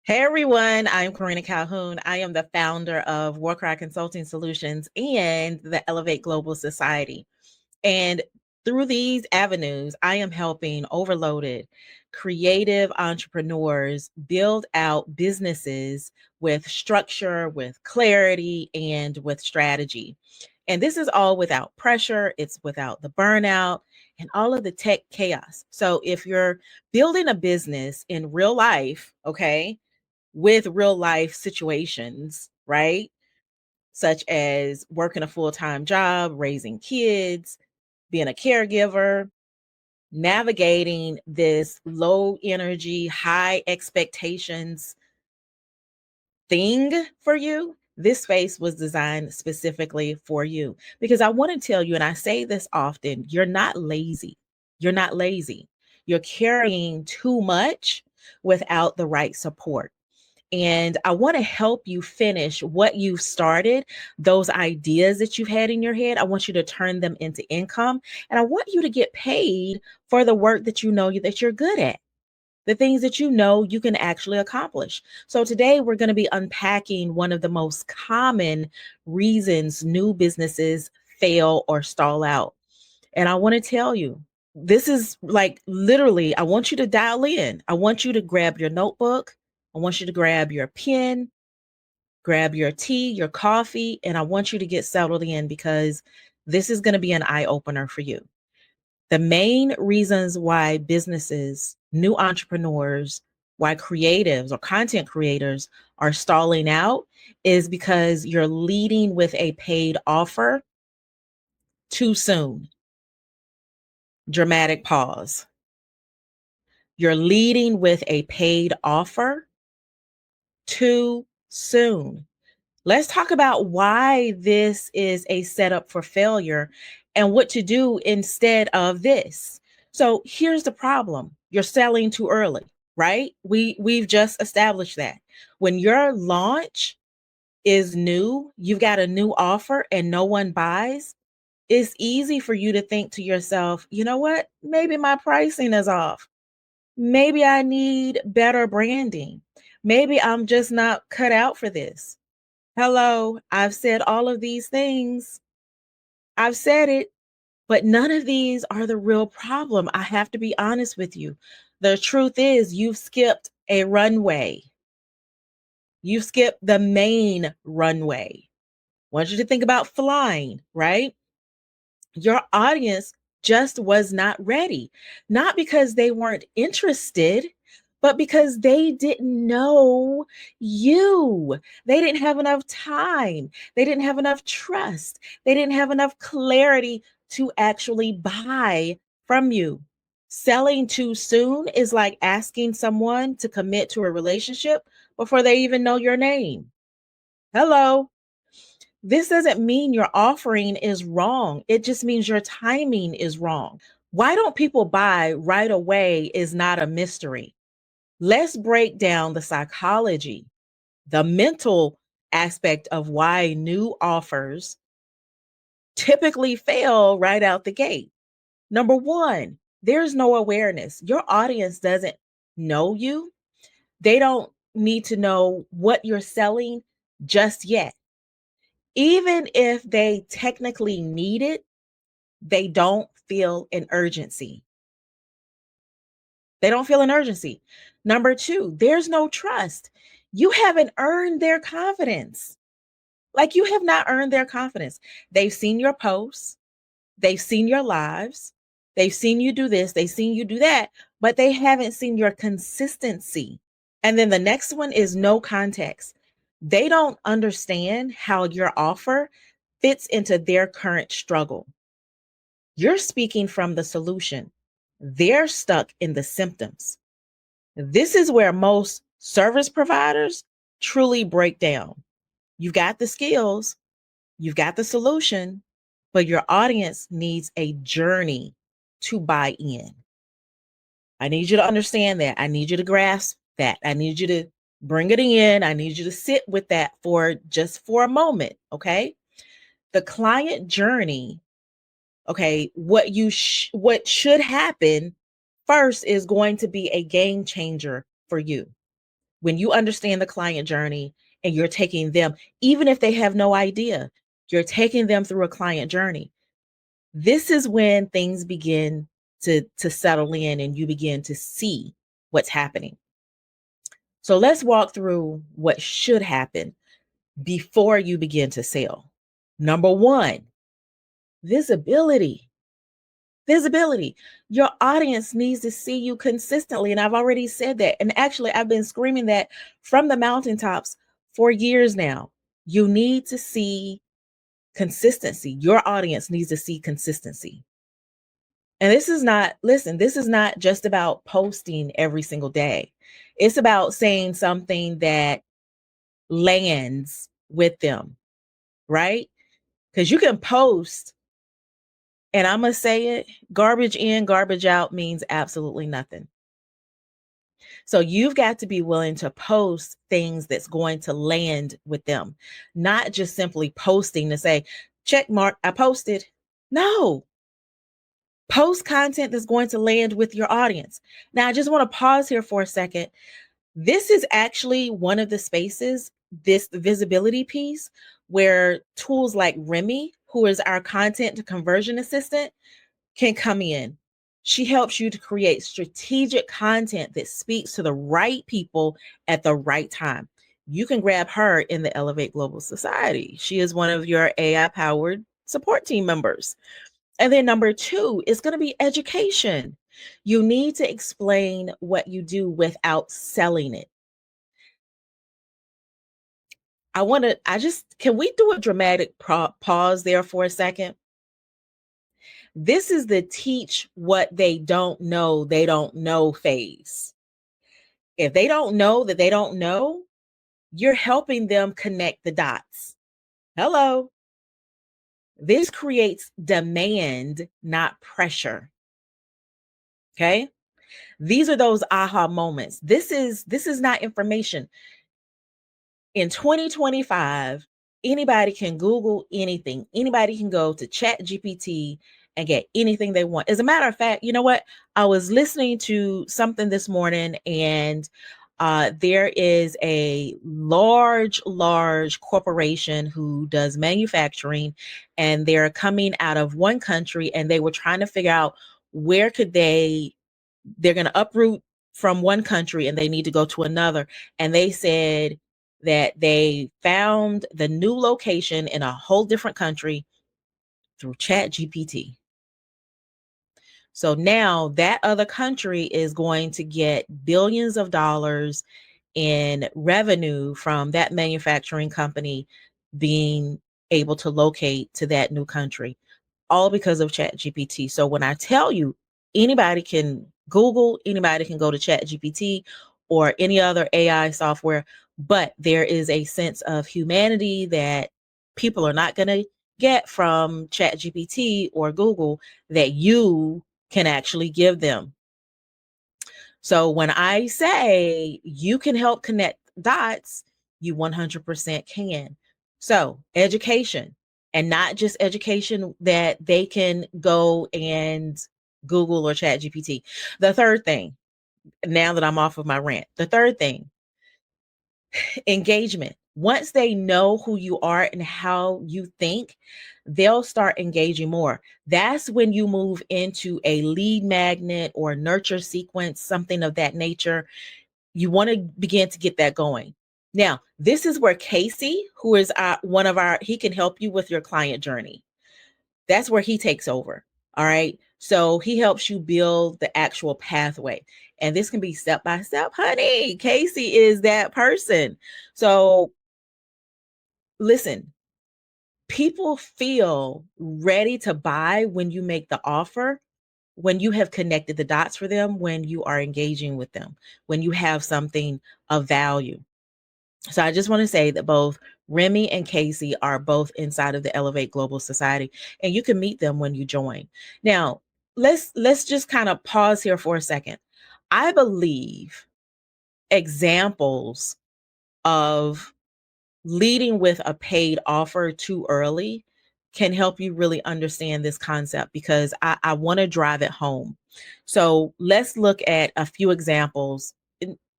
Hey everyone, I'm Karena Calhoun. I am the founder of WarKry Consulting Solutions and the Elevate Global Society. And through these avenues, I am helping overloaded creative entrepreneurs build out businesses with structure, with clarity, and with strategy. And this is all without pressure, it's without the burnout and all of the tech chaos. So if you're building a business in real life, okay, with real life situations, right? Such as working a full time job, raising kids, being a caregiver, navigating this low energy, high expectations thing for you. This space was designed specifically for you because I want to tell you, and I say this often, you're not lazy. You're not lazy. You're carrying too much without the right support. And I want to help you finish what you've started, those ideas that you've had in your head. I want you to turn them into income. And I want you to get paid for the work that you know that you're good at, the things that you know you can actually accomplish. So today we're going to be unpacking one of the most common reasons new businesses fail or stall out. And I want to tell you, this is like literally, I want you to dial in. I want you to grab your notebook. I want you to grab your pen, grab your tea, your coffee, and I want you to get settled in because this is going to be an eye opener for you. The main reasons why businesses, new entrepreneurs, why creatives or content creators are stalling out is because you're leading with a paid offer too soon. Dramatic pause. You're leading with a paid offer too soon. Let's talk about why this is a setup for failure and what to do instead of this. So here's the problem. You're selling too early, right? We've just established that. When your launch is new, you've got a new offer and no one buys, it's easy for you to think to yourself, you know what? Maybe my pricing is off. Maybe I need better branding. Maybe I'm just not cut out for this. Hello, I've said all of these things. I've said it, but none of these are the real problem. I have to be honest with you. The truth is, you've skipped a runway. You've skipped the main runway. I want you to think about flying, right? Your audience just was not ready, not because they weren't interested, but because they didn't know you. They didn't have enough time. They didn't have enough trust. They didn't have enough clarity to actually buy from you. Selling too soon is like asking someone to commit to a relationship before they even know your name. Hello. This doesn't mean your offering is wrong. It just means your timing is wrong. Why don't people buy right away is not a mystery. Let's break down the psychology, the mental aspect of why new offers typically fail right out the gate. Number one, there's no awareness. Your audience doesn't know you. They don't need to know what you're selling just yet. Even if they technically need it, they don't feel an urgency. They don't feel an urgency. Number two, there's no trust. You haven't earned their confidence. Like you have not earned their confidence. They've seen your posts, they've seen your lives, they've seen you do this, they've seen you do that, but they haven't seen your consistency. And then the next one is no context. They don't understand how your offer fits into their current struggle. You're speaking from the solution. They're stuck in the symptoms. This is where most service providers truly break down. You've got the skills, you've got the solution, but your audience needs a journey to buy in. I need you to understand that. I need you to grasp that. I need you to bring it in. I need you to sit with that for just for a moment, okay? The client journey, okay, what should happen first is going to be a game changer for you. When you understand the client journey and you're taking them, even if they have no idea, you're taking them through a client journey. This is when things begin to settle in and you begin to see what's happening. So let's walk through what should happen before you begin to sell. Number one, visibility. Visibility. Your audience needs to see you consistently. And I've already said that. And actually, I've been screaming that from the mountaintops for years now. You need to see consistency. Your audience needs to see consistency. And this is not, listen, this is not just about posting every single day. It's about saying something that lands with them, right? Because you can post, and I'm going to say it, garbage in, garbage out means absolutely nothing. So you've got to be willing to post things that's going to land with them, not just simply posting to say, check mark, I posted. No, post content that's going to land with your audience. Now, I just want to pause here for a second. This is actually one of the spaces, this visibility piece, where tools like Remy, who is our content to conversion assistant, can come in. She helps you to create strategic content that speaks to the right people at the right time. You can grab her in the Elevate Global Society. She is one of your AI powered support team members. And then number two is going to be education. You need to explain what you do without selling it. Can we do a dramatic pause there for a second? This is the teach what they don't know phase. If they don't know that they don't know, you're helping them connect the dots. Hello. This creates demand, not pressure. Okay. These are those aha moments. This is not information. In 2025, anybody can Google anything. Anybody can go to Chat GPT and get anything they want. As a matter of fact, you know what? I was listening to something this morning, and there is a large corporation who does manufacturing, and they're coming out of one country, and they were trying to figure out where could they're going to uproot from one country and they need to go to another. And they said that they found the new location in a whole different country through Chat GPT. So now that other country is going to get billions of dollars in revenue from that manufacturing company being able to locate to that new country, all because of Chat GPT. So when I tell you, anybody can Google, anybody can go to Chat GPT or any other AI software, but there is a sense of humanity that people are not going to get from Chat GPT or Google that you can actually give them. So when I say you can help connect dots, you 100% can. So education, and not just education that they can go and Google or Chat GPT. The third thing, now that I'm off of my rant, the third thing, engagement. Once they know who you are and how you think, they'll start engaging more. That's when you move into a lead magnet or nurture sequence, something of that nature. You want to begin to get that going. Now, this is where Casey, who is he can help you with your client journey. That's where he takes over. All right. So he helps you build the actual pathway. And this can be step by step, honey. Casey is that person. So listen, people feel ready to buy when you make the offer, when you have connected the dots for them, when you are engaging with them, when you have something of value. So I just want to say that both Remy and Casey are both inside of the Elevate Global Society, and you can meet them when you join. Now, let's just kind of pause here for a second. I believe examples of leading with a paid offer too early can help you really understand this concept, because I want to drive it home. So let's look at a few examples.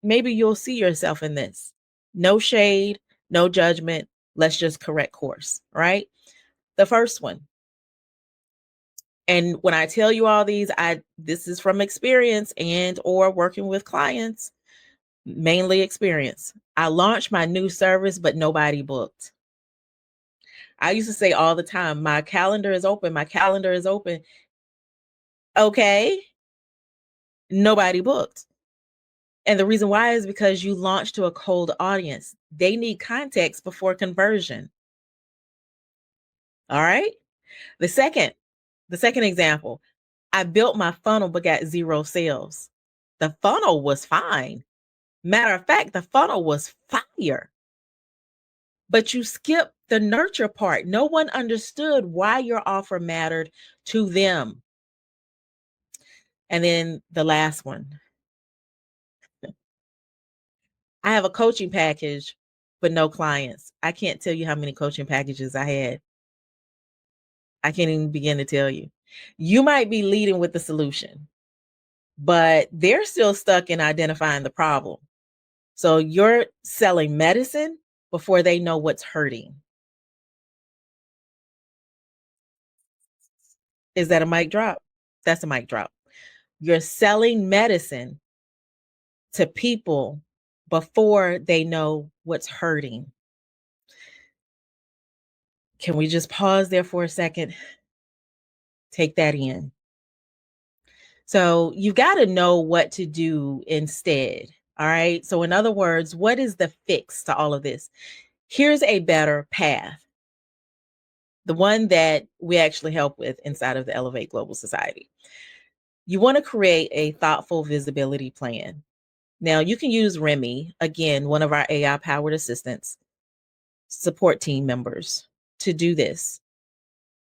maybe you'll see yourself in this. No shade, no judgment. Let's just correct course, right? The first one. And when I tell you all these, this is from experience and or working with clients, mainly experience. I launched my new service, but nobody booked. I used to say all the time, my calendar is open, my calendar is open. Okay, nobody booked. And the reason why is because you launched to a cold audience. They need context before conversion. All right. The second example, I built my funnel but got 0 sales. The funnel was fine. Matter of fact, the funnel was fire. But you skipped the nurture part. No one understood why your offer mattered to them. And then the last one, I have a coaching package, but no clients. I can't tell you how many coaching packages I had. I can't even begin to tell you. You might be leading with the solution, but they're still stuck in identifying the problem. So you're selling medicine before they know what's hurting. Is that a mic drop? That's a mic drop. You're selling medicine to people before they know what's hurting. Can we just pause there for a second? Take that in. So you've got to know what to do instead. All right. So, in other words, what is the fix to all of this? Here's a better path, the one that we actually help with inside of the Elevate Global Society. You want to create a thoughtful visibility plan. Now, you can use Remy, again, one of our AI powered assistants, support team members to do this.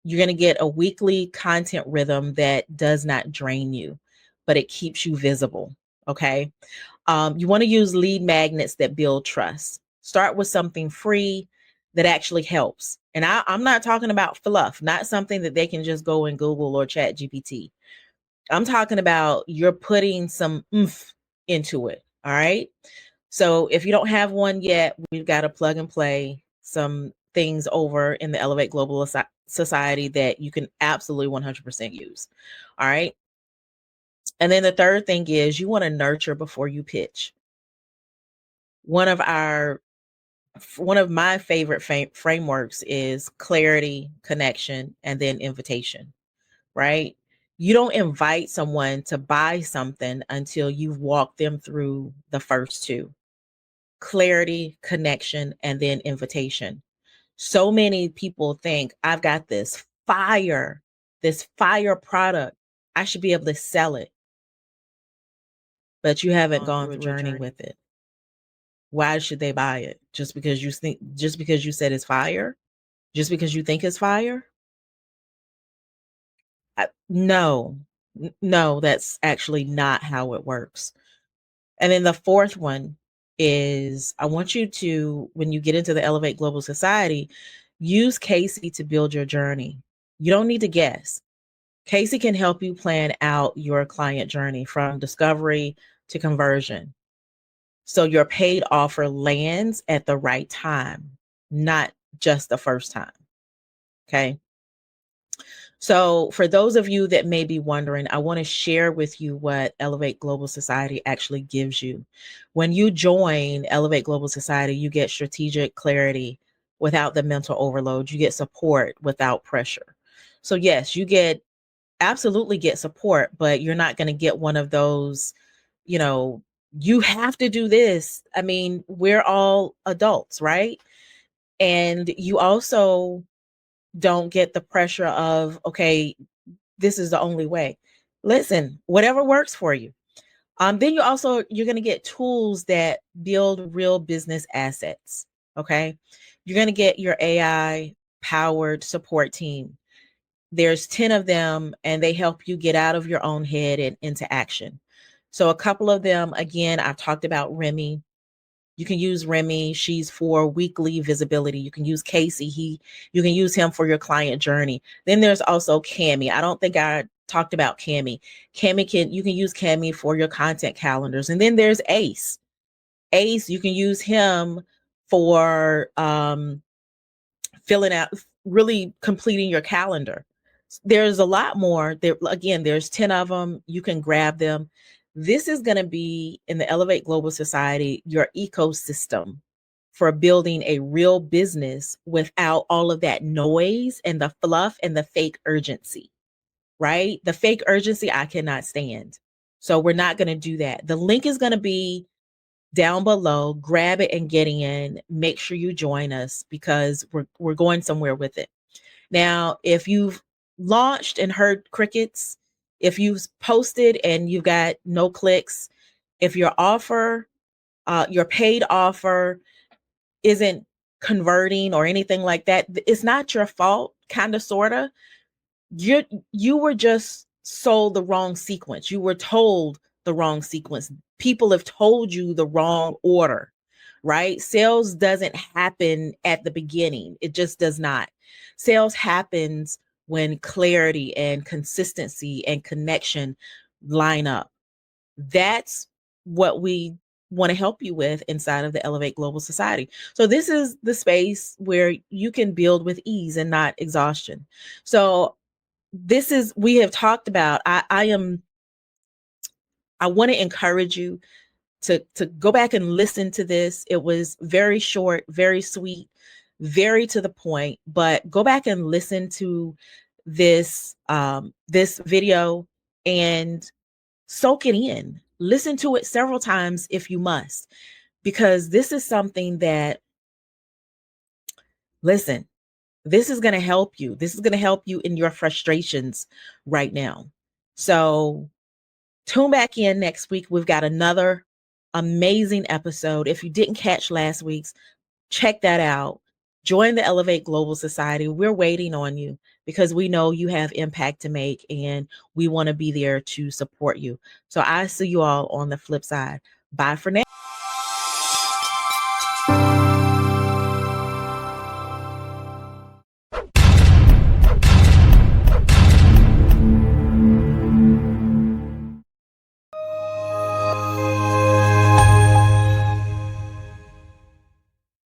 You're going to get a weekly content rhythm that does not drain you, but it keeps you visible. Okay. You want to use lead magnets that build trust. Start with something free that actually helps. And I'm not talking about fluff, not something that they can just go and Google or Chat GPT. I'm talking about you're putting some oomph into it. All right. So if you don't have one yet, we've got to plug and play some things over in the Elevate Global Society that you can absolutely 100% use. All right. And then the third thing is you want to nurture before you pitch. One of my favorite frameworks is clarity, connection, and then invitation, right? You don't invite someone to buy something until you've walked them through the first two: clarity, connection, and then invitation. So many people think I've got this fire product. I should be able to sell it, but you haven't gone through a journey with it. Why should they buy it? Just because you said it's fire? Just because you think it's fire? No, no, that's actually not how it works. And then the fourth one is I want you to, when you get into the Elevate Global Society, use Casey to build your journey. You don't need to guess. Casey can help you plan out your client journey from discovery to conversion. So your paid offer lands at the right time, not just the first time. Okay. So, for those of you that may be wondering, I want to share with you what Elevate Global Society actually gives you. When you join Elevate Global Society, you get strategic clarity without the mental overload. You get support without pressure. So, yes, absolutely get support, but you're not going to get one of those, you know, you have to do this. I mean, we're all adults, right? And you also don't get the pressure of, okay, this is the only way. Listen, whatever works for you. Then you're going to get tools that build real business assets. Okay. You're going to get your AI powered support team. There's 10 of them and they help you get out of your own head and into action. So a couple of them, again, I've talked about Remy. You can use Remy. She's for weekly visibility. You can use Casey. You can use him for your client journey. Then there's also Cami. I don't think I talked about Cami. You can use Cami for your content calendars. And then there's Ace. Ace, you can use him for filling out, really completing your calendar. There's a lot more. There again, there's 10 of them. You can grab them. This is going to be in the Elevate Global Society, your ecosystem for building a real business without all of that noise and the fluff and the fake urgency, right? The fake urgency I cannot stand. So we're not going to do that. The link is going to be down below. Grab it and get in. Make sure you join us because we're going somewhere with it. Now, if you've launched and heard crickets, if you've posted and you got no clicks, if your offer, your paid offer isn't converting or anything like that, it's not your fault, kind of, sort of. You were just sold the wrong sequence. You were told the wrong sequence. People have told you the wrong order, right? Sales doesn't happen at the beginning. It just does not. Sales happens when clarity and consistency and connection line up. That's what we want to help you with inside of the Elevate Global Society. So this is the space where you can build with ease and not exhaustion. So this is, we have talked about, I want to encourage you to go back and listen to this. It was very short, very sweet, very to the point, but go back and listen to this this video and soak it in. Listen to it several times if you must, because this is something that, listen, this is going to help you. This is going to help you in your frustrations right now. So tune back in next week. We've got another amazing episode. If you didn't catch last week's, check that out. Join the Elevate Global Society. We're waiting on you because we know you have impact to make and we want to be there to support you. So I see you all on the flip side. Bye for now.